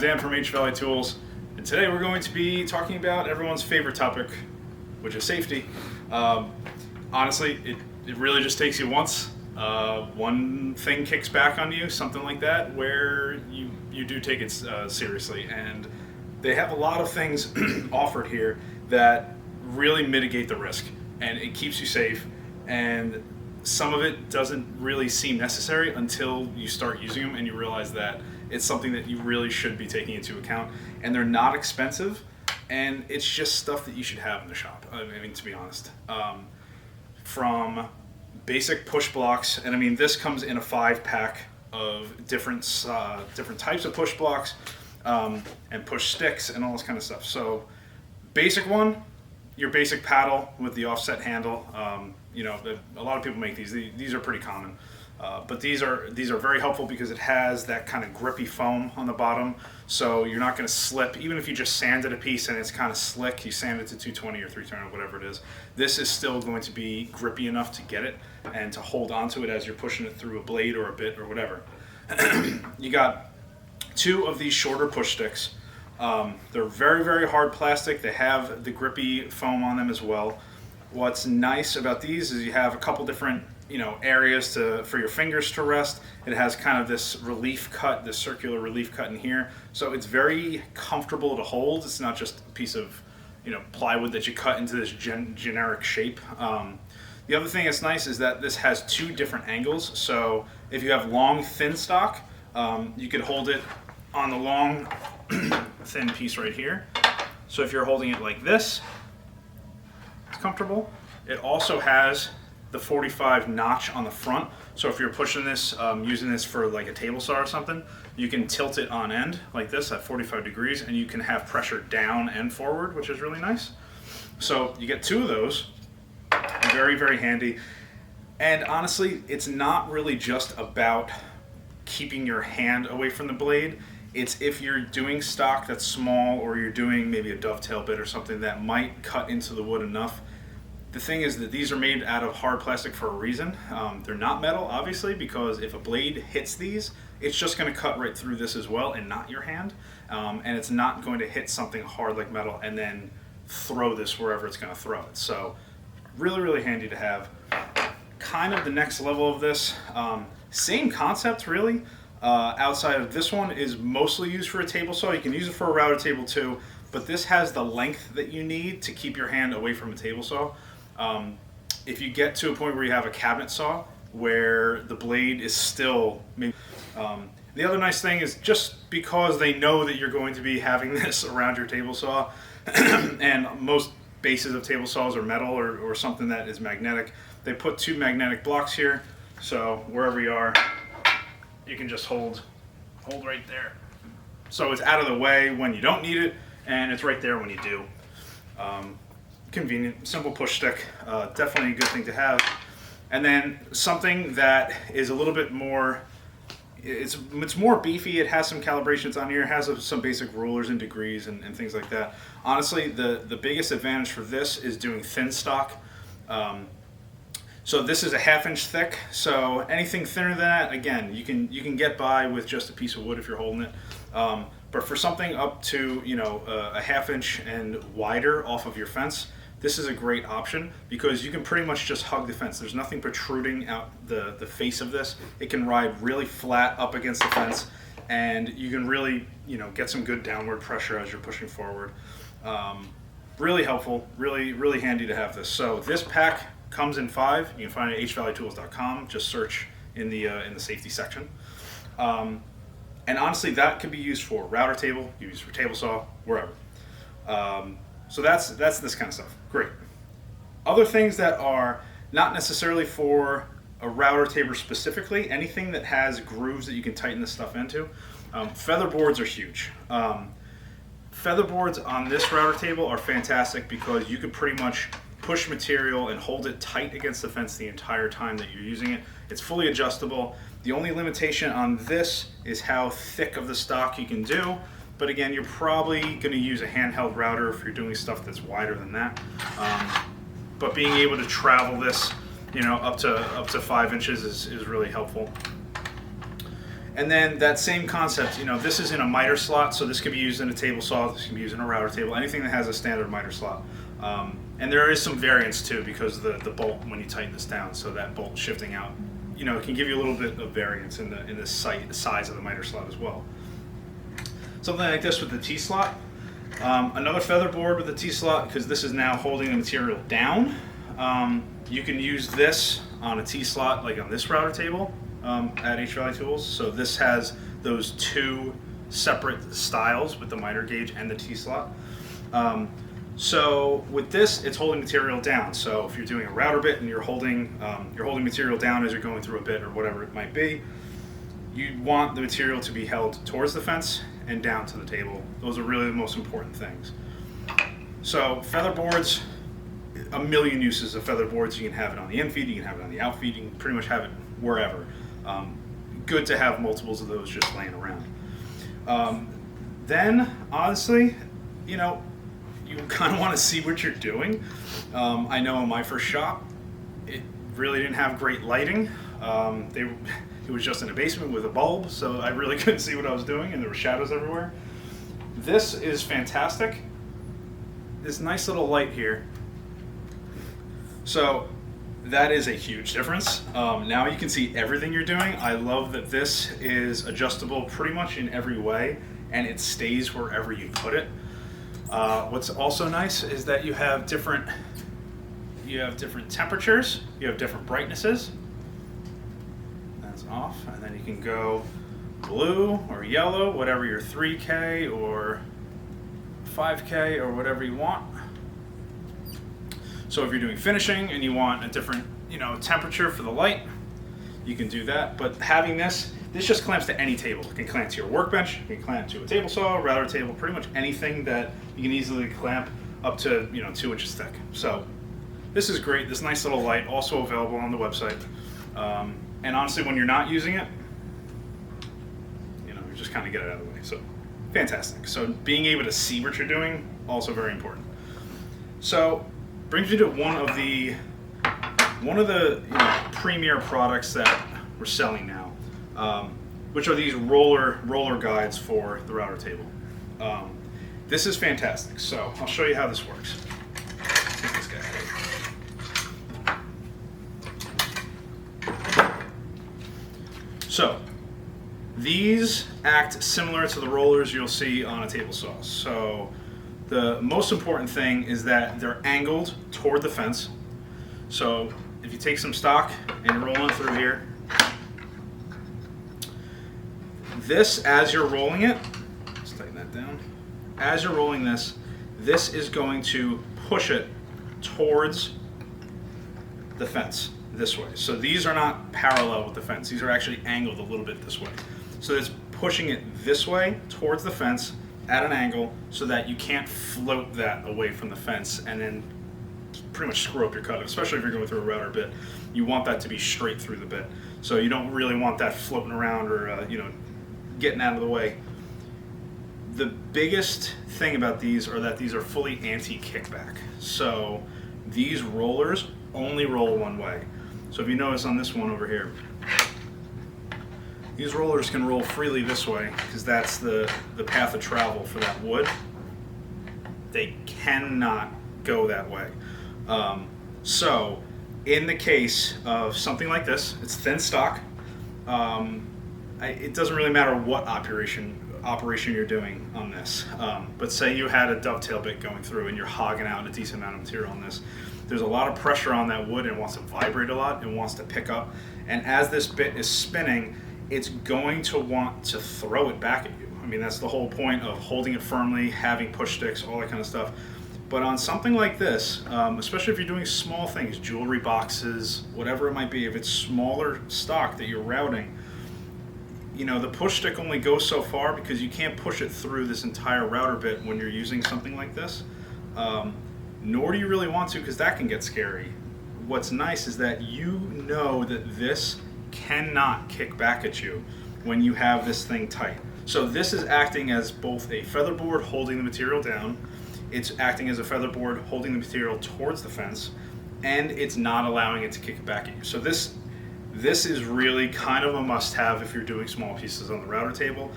Dan from HValley Tools, and today we're going to be talking about everyone's favorite topic, which is safety. Honestly, it really just takes you once. One thing kicks back on you, something like that, where you do take it seriously. And they have a lot of things offered here that really mitigate the risk, and it keeps you safe. And some of it doesn't really seem necessary until you start using them and you realize that it's something that you really should be taking into account. And they're not expensive, and it's just stuff that you should have in the shop. I mean, to be honest. From basic push blocks, and I mean, this comes in a 5-pack of different types of push blocks and push sticks and all this kind of stuff. So basic one, your basic paddle with the offset handle. A lot of people make these. These are pretty common, but these are very helpful because it has that kind of grippy foam on the bottom, so you're not going to slip. Even if you just sanded a piece and it's kind of slick, you sand it to 220 or 320 or whatever it is, this is still going to be grippy enough to get it and to hold onto it as you're pushing it through a blade or a bit or whatever. You got 2 of these shorter push sticks. They're very, very hard plastic. They have the grippy foam on them as well. What's nice about these is you have a couple different areas for your fingers to rest. It has kind of this relief cut, this circular relief cut in here, so it's very comfortable to hold. It's not just a piece of plywood that you cut into this generic shape. The other thing that's nice is that this has 2 different angles, so if you have long thin stock, you could hold it on the long thin piece right here. So if you're holding it like this, it's comfortable. It also has the 45 notch on the front, so if you're pushing this, using this for like a table saw or something, you can tilt it on end like this at 45 degrees, and you can have pressure down and forward, which is really nice. So you get 2 of those. Very, very handy. And honestly, it's not really just about keeping your hand away from the blade. It's if you're doing stock that's small, or you're doing maybe a dovetail bit or something that might cut into the wood enough. The thing is that these are made out of hard plastic for a reason. They're not metal, obviously, because if a blade hits these, it's just going to cut right through this as well and not your hand. And it's not going to hit something hard like metal and then throw this wherever it's going to throw it. So really, really handy to have. Kind of the next level of this, same concept really. Outside of this one is mostly used for a table saw. You can use it for a router table too, but this has the length that you need to keep your hand away from a table saw. If you get to a point where you have a cabinet saw where the blade is still maybe, the other nice thing is, just because they know that you're going to be having this around your table saw, and most bases of table saws are metal or something that is magnetic, they put 2 magnetic blocks here, so wherever you are, you can just hold right there. So it's out of the way when you don't need it, and it's right there when you do. Convenient, simple push stick, definitely a good thing to have. And then something that is a little bit more, it's more beefy. It has some calibrations on here. It has some basic rulers and degrees and things like that. Honestly, the biggest advantage for this is doing thin stock. So this is a 1/2 inch thick, so anything thinner than that, again, you can get by with just a piece of wood if you're holding it. But for something up to a 1/2 inch and wider off of your fence, this is a great option because you can pretty much just hug the fence. There's nothing protruding out the face of this. It can ride really flat up against the fence, and you can really get some good downward pressure as you're pushing forward. Really helpful, really, really handy to have this. So this pack comes in 5. You can find it at HValleyTools.com. Just search in the safety section. And honestly, that can be used for router table, you use for table saw, wherever. So that's this kind of stuff. Great. Other things that are not necessarily for a router table specifically, anything that has grooves that you can tighten this stuff into. Feather boards are huge. Feather boards on this router table are fantastic because you can pretty much push material and hold it tight against the fence the entire time that you're using it. It's fully adjustable. The only limitation on this is how thick of the stock you can do, but again, you're probably going to use a handheld router if you're doing stuff that's wider than that. But being able to travel this, up to 5 inches is really helpful. And then that same concept, this is in a miter slot, so this could be used in a table saw, this can be used in a router table, anything that has a standard miter slot. And there is some variance too, because the bolt, when you tighten this down, so that bolt shifting out, it can give you a little bit of variance in the size of the miter slot as well. Something like this with the T-slot. Another feather board with the T-slot, because this is now holding the material down. You can use this on a T-slot, like on this router table at HValley Tools. So this has those two separate styles with the miter gauge and the T-slot. So with this, it's holding material down. So if you're doing a router bit and you're holding material down as you're going through a bit or whatever it might be, you want the material to be held towards the fence and down to the table. Those are really the most important things. So feather boards, a million uses of feather boards. You can have it on the in-feed, you can have it on the out-feed, you can pretty much have it wherever. Good to have multiples of those just laying around. Then, honestly, you kind of want to see what you're doing. I know in my first shop, it really didn't have great lighting. It was just in a basement with a bulb, so I really couldn't see what I was doing, and there were shadows everywhere. This is fantastic. This nice little light here. So that is a huge difference. Now you can see everything you're doing. I love that this is adjustable pretty much in every way, and it stays wherever you put it. What's also nice is that you have different temperatures, you have different brightnesses. That's off, and then you can go blue or yellow, whatever your 3K or 5K or whatever you want. So if you're doing finishing and you want a different, temperature for the light, you can do that. But having this just clamps to any table. It can clamp to your workbench, it can clamp to a table saw, router table, pretty much anything that you can easily clamp up to 2 inches thick. So this is great. This nice little light, also available on the website. And honestly, when you're not using it, you just kind of get it out of the way. So fantastic. So being able to see what you're doing, also very important. So brings me to one of the premier products that we're selling now, which are these roller guides for the router table. This is fantastic. So I'll show you how this works. Take this guy out. So these act similar to the rollers you'll see on a table saw. So the most important thing is that they're angled toward the fence. So if you take some stock and you're rolling through here, this, as you're rolling it, let's tighten that down. As you're rolling this is going to push it towards the fence this way. So these are not parallel with the fence. These are actually angled a little bit this way. So it's pushing it this way towards the fence at an angle so that you can't float that away from the fence and then pretty much screw up your cut, especially if you're going through a router bit. You want that to be straight through the bit. So you don't really want that floating around or getting out of the way. The biggest thing about these are that these are fully anti-kickback. So these rollers only roll one way. So if you notice on this one over here, these rollers can roll freely this way because that's the path of travel for that wood. They cannot go that way. So in the case of something like this, it's thin stock. It doesn't really matter what operation you're doing on this. But say you had a dovetail bit going through and you're hogging out a decent amount of material on this. There's a lot of pressure on that wood and it wants to vibrate a lot and wants to pick up. And as this bit is spinning, it's going to want to throw it back at you. I mean, that's the whole point of holding it firmly, having push sticks, all that kind of stuff. But on something like this, especially if you're doing small things, jewelry boxes, whatever it might be, if it's smaller stock that you're routing, the push stick only goes so far because you can't push it through this entire router bit when you're using something like this. Nor do you really want to, because that can get scary. What's nice is that that this cannot kick back at you when you have this thing tight. So this is acting as both a feather board holding the material down, it's acting as a feather board holding the material towards the fence, and it's not allowing it to kick back at you. So this This is really kind of a must-have if you're doing small pieces on the router table.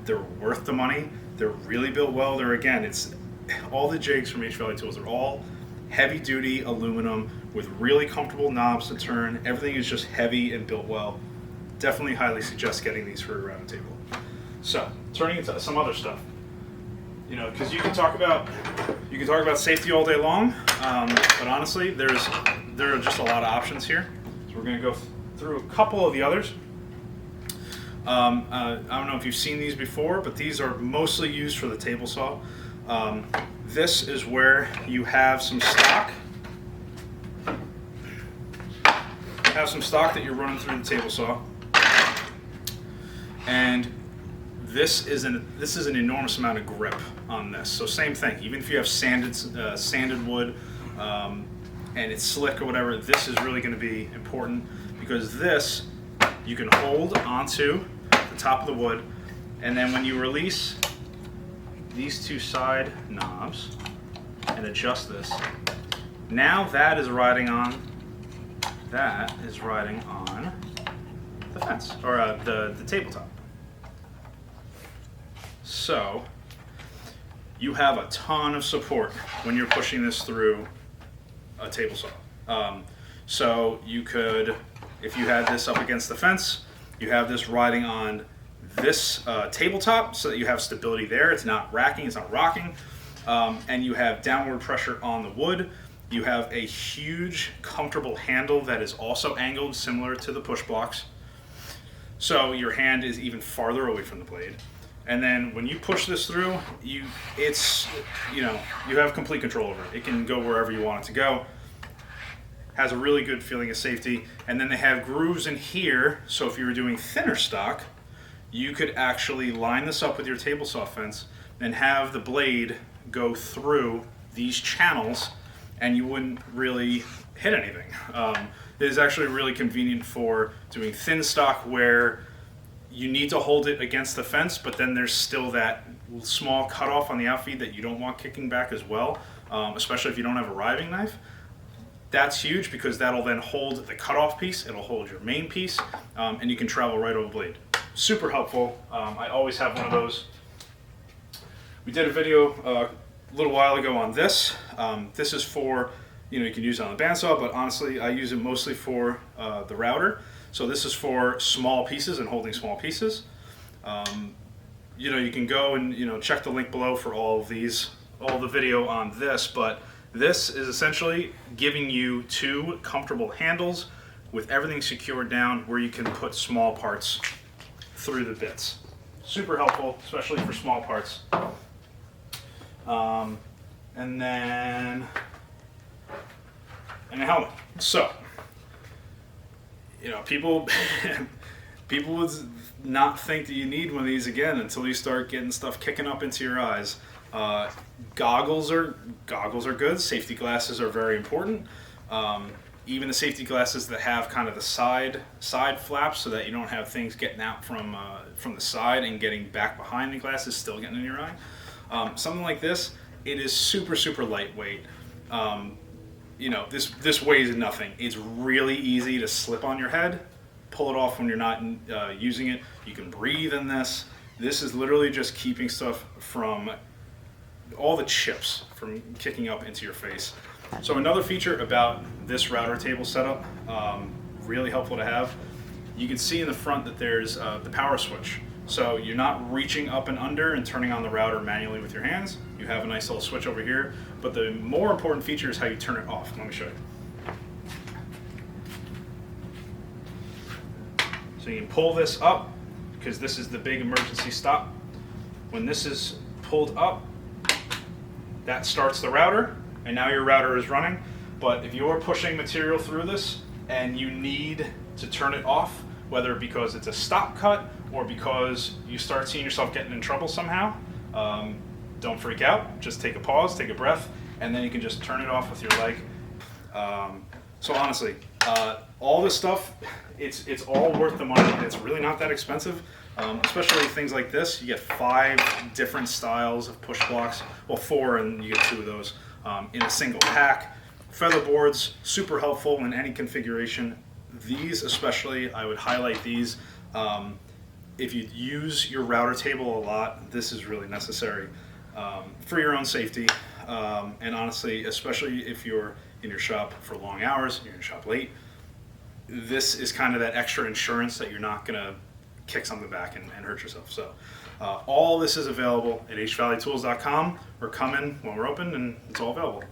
They're worth the money. They're really built well. They're, again, it's all the jigs from HValley tools are all heavy-duty aluminum with really comfortable knobs to turn. Everything is just heavy and built well. Definitely highly suggest getting these for a router table. So, turning into some other stuff. You know, because you can talk about safety all day long, but honestly, there are just a lot of options here. So we're going to go through a couple of the others. I don't know if you've seen these before, but these are mostly used for the table saw. This is where you have some stock. That you're running through the table saw, and this is an enormous amount of grip on this. So same thing. Even if you have sanded wood and it's slick or whatever, this is really going to be important because this you can hold onto the top of the wood, and then when you release these two side knobs and adjust this, now that is riding on the fence or the tabletop. So you have a ton of support when you're pushing this through a table saw. So you could, if you had this up against the fence, you have this riding on this tabletop so that you have stability there. It's not racking, it's not rocking. And you have downward pressure on the wood. You have a huge, comfortable handle that is also angled similar to the push blocks. So your hand is even farther away from the blade. And then when you push this through, you have complete control over it. It can go wherever you want it to go. Has a really good feeling of safety. And then they have grooves in here, so if you were doing thinner stock, you could actually line this up with your table saw fence and have the blade go through these channels and you wouldn't really hit anything. It is actually really convenient for doing thin stock where you need to hold it against the fence, but then there's still that small cutoff on the outfeed that you don't want kicking back as well, especially if you don't have a riving knife. That's huge because that'll then hold the cutoff piece, it'll hold your main piece, and you can travel right over the blade. Super helpful. I always have one of those. We did a video a little while ago on this. This is for, you can use it on the bandsaw, but honestly, I use it mostly for the router. So this is for small pieces and holding small pieces. You can go and check the link below for all the video on this, but this is essentially giving you two comfortable handles with everything secured down where you can put small parts through the bits. Super helpful, especially for small parts. And then a helmet. So, people would not think that you need one of these again until you start getting stuff kicking up into your eyes. Goggles are good. Safety glasses are very important. Even the safety glasses that have kind of the side flaps so that you don't have things getting out from the side and getting back behind the glasses, still getting in your eye. Something like this, it is super lightweight. This weighs nothing. It's really easy to slip on your head, pull it off when you're not using it. You can breathe in this. This is literally just keeping stuff from all the chips from kicking up into your face. So another feature about this router table setup, really helpful to have, you can see in the front that there's the power switch. So you're not reaching up and under and turning on the router manually with your hands. You have a nice little switch over here, but the more important feature is how you turn it off. Let me show you. So you can pull this up because this is the big emergency stop. When this is pulled up, that starts the router, and now your router is running. But if you're pushing material through this and you need to turn it off, whether because it's a stop cut or because you start seeing yourself getting in trouble somehow, don't freak out. Just take a pause, take a breath, and then you can just turn it off with your leg. So honestly, all this stuff, it's all worth the money, and it's really not that expensive. Especially things like this. You get 5 different styles of push blocks. Well, 4, and you get 2 of those in a single pack. Feather boards, super helpful in any configuration. These especially, I would highlight these. If you use your router table a lot, this is really necessary for your own safety. And honestly, especially if you're in your shop for long hours, you're in your shop late, this is kind of that extra insurance that you're not going to kick something back and hurt yourself. So all this is available at HValleyTools.com, or come in when we're open and it's all available.